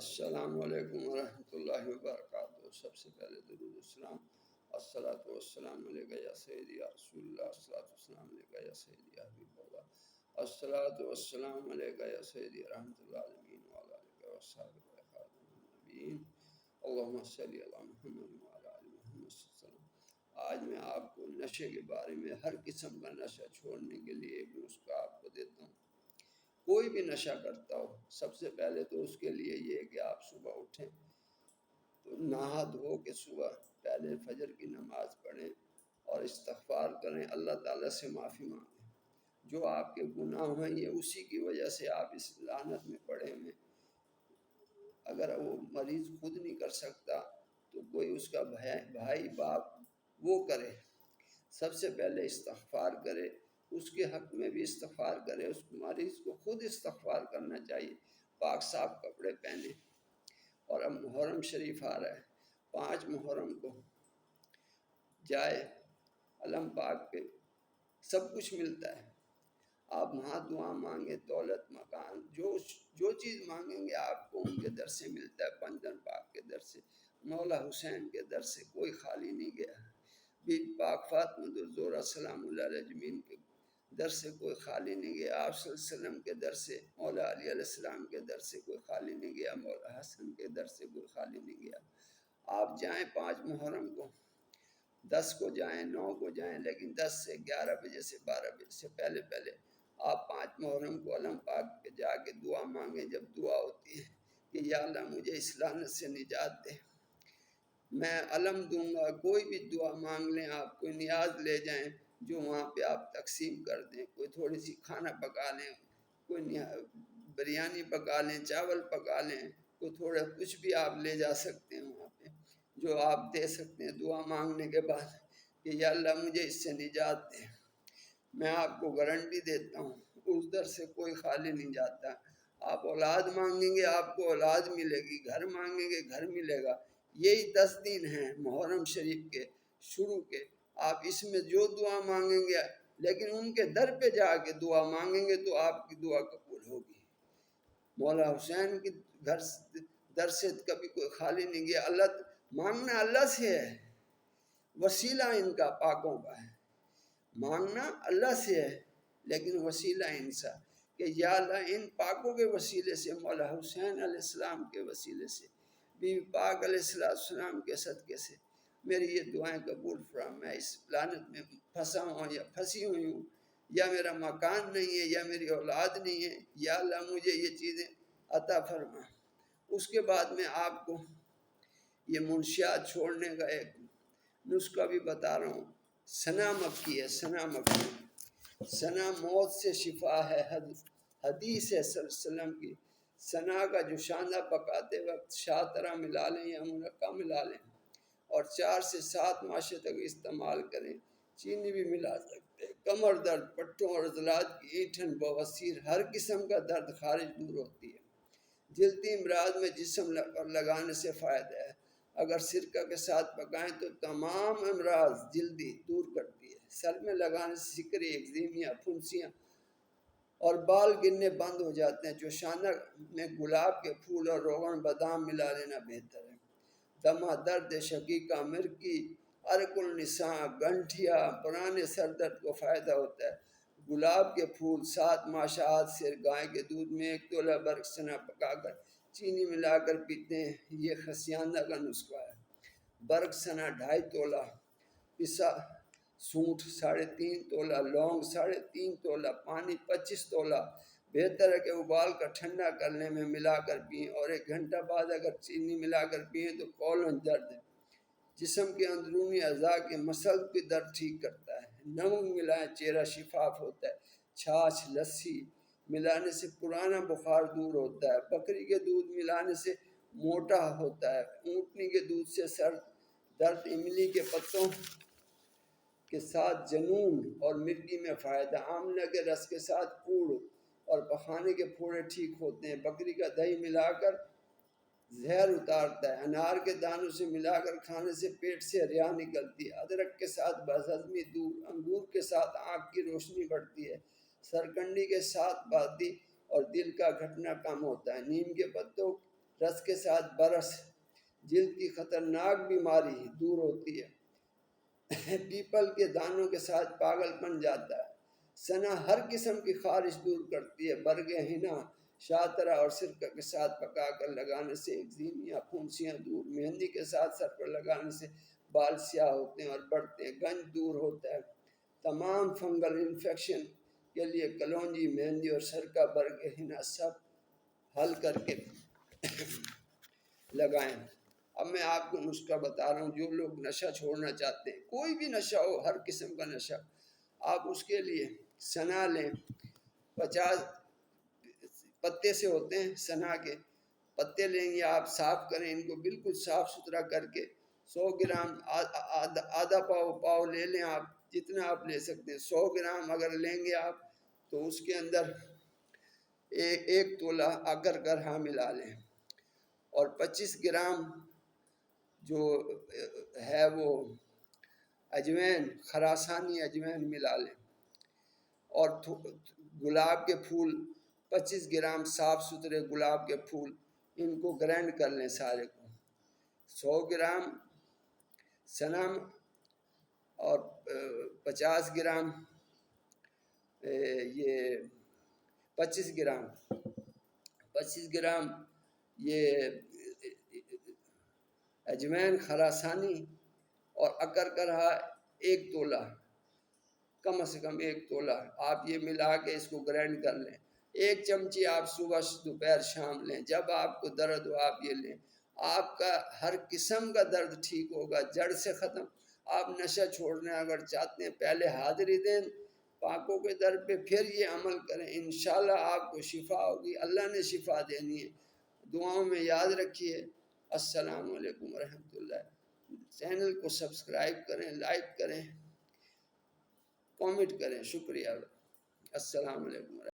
السلام علیکم ورحمۃ اللہ وبرکاتہ۔ سب سے پہلے درود السلام، الصلاۃ والسلام علیک یا سیدی یا رسول اللہ، الصلاۃ والسلام علیک یا سیدی یا حبیب اللہ، الصلاۃ والسلام علیک یا سیدی رحمۃ اللہ العالمین وعلی آلہ وصحبہ خاتم النبیین، اللہم صلی علی محمد وعلی آل محمد صلی اللہ علیہ وسلم۔ آج میں آپ کو نشے کے بارے میں، ہر قسم کا نشہ چھوڑنے کے لیے ایک نسخہ آپ کو دیتا ہوں۔ کوئی بھی نشہ کرتا ہو، سب سے پہلے تو اس کے لیے یہ ہے کہ آپ صبح اٹھیں تو نہا دھو کے صبح پہلے فجر کی نماز پڑھیں اور استغفار کریں، اللہ تعالیٰ سے معافی مانگیں۔ جو آپ کے گناہ ہیں یہ اسی کی وجہ سے آپ اس لعنت میں پڑے ہوئے۔ اگر وہ مریض خود نہیں کر سکتا تو کوئی اس کا بھائی باپ وہ کرے، سب سے پہلے استغفار کرے، اس کے حق میں بھی استغفار کرے۔ اس مریض کو خود استغفار کرنا چاہیے، پاک صاف کپڑے پہنے۔ اور اب محرم شریف آ رہا ہے، 5 محرم کو جائے علم پاک پہ سب کچھ ملتا ہے، آپ وہاں دعا مانگیں، دولت، مکان، جو چیز مانگیں گے آپ کو ان کے در سے ملتا ہے۔ پنجن پاک کے در سے، مولا حسین کے در سے کوئی خالی نہیں گیا، بی پاک فاطمہ الزہرا سلام اللہ علیہ اجمعین کے در سے کوئی خالی نہیں گیا، آپ صلی اللہ علیہ وسلم کے در سے، مولا علی علیہ السلام کے در سے کوئی خالی نہیں گیا، مولا حسن کے در سے کوئی خالی نہیں گیا۔ آپ جائیں 5 محرم کو، 10 کو جائیں، 9 کو جائیں، لیکن 10 سے 11 بجے سے 12 بجے سے پہلے آپ 5 محرم کو علم پاک پہ جا کے دعا مانگیں۔ جب دعا ہوتی ہے کہ یا اللہ مجھے اس لعنت سے نجات دے، میں علم دوں گا، کوئی بھی دعا مانگ لیں آپ، کوئی نیاز لے جائیں جو وہاں پہ آپ تقسیم کر دیں، کوئی تھوڑی سی کھانا پکا لیں، کوئی بریانی پکا لیں، چاول پکا لیں، کوئی تھوڑا کچھ بھی آپ لے جا سکتے ہیں وہاں پہ جو آپ دے سکتے ہیں دعا مانگنے کے بعد کہ یا اللہ مجھے اس سے نجات دے۔ میں آپ کو گارنٹی دیتا ہوں اس در سے کوئی خالی نہیں جاتا۔ آپ اولاد مانگیں گے آپ کو اولاد ملے گی، گھر مانگیں گے گھر ملے گا۔ یہی 10 دن ہیں محرم شریف کے شروع کے، آپ اس میں جو دعا مانگیں گے، لیکن ان کے در پہ جا کے دعا مانگیں گے تو آپ کی دعا قبول ہوگی۔ مولا حسین کی در سے کبھی کوئی خالی نہیں گیا۔ اللہ مانگنا اللہ سے ہے، وسیلہ ان کا پاکوں کا ہے، مانگنا اللہ سے ہے لیکن وسیلہ ان کا کہ یا اللہ ان پاکوں کے وسیلے سے، مولا حسین علیہ السلام کے وسیلے سے، بی بی پاک علیہ السلام کے صدقے سے میری یہ دعائیں قبول فرما۔ میں اس لعنت میں پھنسا ہوں یا پھنسی ہوئی ہوں، یا میرا مکان نہیں ہے یا میری اولاد نہیں ہے، یا اللہ مجھے یہ چیزیں عطا فرما۔ اس کے بعد میں آپ کو یہ منشیات چھوڑنے کا ایک نسخہ بھی بتا رہا ہوں۔ سنا مکی ہے، سنا مکی، سنا موت سے شفا ہے، حدیث ہے صلی اللہ علیہ وسلم کی۔ سنا کا جو شاندہ پکاتے وقت شاطرہ ملا لیں یا منقع ملا لیں اور 4 سے 7 ماشے تک استعمال کریں، چینی بھی ملا سکتے ہیں۔ کمر درد، پٹھوں اور عضلات کی اینٹھن، بواسیر، ہر قسم کا درد خارج دور ہوتی ہے۔ جلدی امراض میں جسم لگانے سے فائدہ ہے، اگر سرکہ کے ساتھ پکائیں تو تمام امراض جلدی دور کرتی ہے۔ سر میں لگانے سے سکری، ایگزیمیا، پھنسیاں اور بال گرنے بند ہو جاتے ہیں۔ جو شانہ میں گلاب کے پھول اور روغن بادام ملا لینا بہتر ہے۔ دمہ، درد شقیقہ، مرکی، عرق النساء، گنٹھیا، پرانے سر درد کو فائدہ ہوتا ہے۔ گلاب کے پھول 7 ماشاعات سے گائے کے دودھ میں 1 تولہ برگ سنا پکا کر چینی ملا کر پیتے ہیں، یہ خسیاندہ کا نسخہ ہے۔ برگ سنا 2.5 تولہ، پسا سونٹ 3.5 تولہ، لونگ 3.5 تولہ، پانی 25 تولہ۔ بہتر ہے کہ ابال کر ٹھنڈا کرنے میں ملا کر پئیں، اور 1 گھنٹہ بعد اگر چینی ملا کر پئیں تو کولون درد، جسم کے اندرونی اعضاء کے مسل کی درد ٹھیک کرتا ہے۔ نمک ملائیں، چہرہ شفاف ہوتا ہے۔ چھاچھ، لسی ملانے سے پرانا بخار دور ہوتا ہے۔ بکری کے دودھ ملانے سے موٹا ہوتا ہے۔ اونٹنی کے دودھ سے سر درد، املی کے پتوں کے ساتھ جنون اور مرگی میں فائدہ، آملہ کے رس کے ساتھ کوڑ اور پخانے کے پھوڑے ٹھیک ہوتے ہیں۔ بکری کا دہی ملا کر زہر اتارتا ہے۔ انار کے دانوں سے ملا کر کھانے سے پیٹ سے ریا نکلتی ہے۔ ادرک کے ساتھ بد ہضمی دور، انگور کے ساتھ آنکھ کی روشنی بڑھتی ہے۔ سرکنڈی کے ساتھ بادی اور دل کا گھٹنا کم ہوتا ہے۔ نیم کے پتوں رس کے ساتھ برس، جلد کی خطرناک بیماری دور ہوتی ہے، پیپل کے دانوں کے ساتھ پاگل پن جاتا ہے، سنا ہر قسم کی خارش دور کرتی ہے، برگ ہنا شاطرہ اور سرکہ کے ساتھ پکا کر لگانے سے ایگزیمیا پھنسیاں دور، مہندی کے ساتھ سر پر لگانے سے بال سیاہ ہوتے ہیں اور بڑھتے ہیں، گنج دور ہوتا ہے، تمام فنگل انفیکشن کے لیے کلونجی، مہندی اور سرکہ برگ ہنا سب حل کر کے لگائیں۔ اب میں آپ کو نسخہ بتا رہا ہوں، جو لوگ نشہ چھوڑنا چاہتے ہیں، کوئی بھی نشہ ہو، ہر قسم کا نشہ، آپ اس کے لیے سنا لیں، 50 پتے سے ہوتے ہیں سنا کے پتے لیں گے آپ، صاف کریں ان کو بالکل صاف ستھرا کر کے، 100 گرام آدھا پاؤ لے لیں آپ، جتنا آپ لے سکتے ہیں، 100 گرام اگر لیں گے آپ تو اس کے اندر ایک تولہ اگر ملا لیں، اور 25 گرام جو ہے وہ اجوین، خراسانی اجوین ملا لیں، اور گلاب کے پھول 25 گرام صاف ستھرے گلاب کے پھول، ان کو گرینڈ کر لیں سارے کو، 100 گرام سنم اور 50 گرام یہ 25 گرام یہ اجوین خراسانی، اور اکرکرہا 1 تولہ، کم از کم 1 تولہ آپ یہ ملا کے اس کو گرینڈ کر لیں، 1 چمچی آپ صبح دوپہر شام لیں، جب آپ کو درد ہو آپ یہ لیں، آپ کا ہر قسم کا درد ٹھیک ہوگا، جڑ سے ختم۔ آپ نشہ چھوڑنا اگر چاہتے ہیں، پہلے حاضری دیں پاکوں کے در پہ، پھر یہ عمل کریں، انشاءاللہ آپ کو شفا ہوگی، اللہ نے شفا دینی ہے، دعاؤں میں یاد رکھیے۔ السلام علیکم ورحمۃ اللہ۔ چینل کو سبسکرائب کریں، لائک کریں، کامنٹ کریں، شکریہ۔ السلام علیکم۔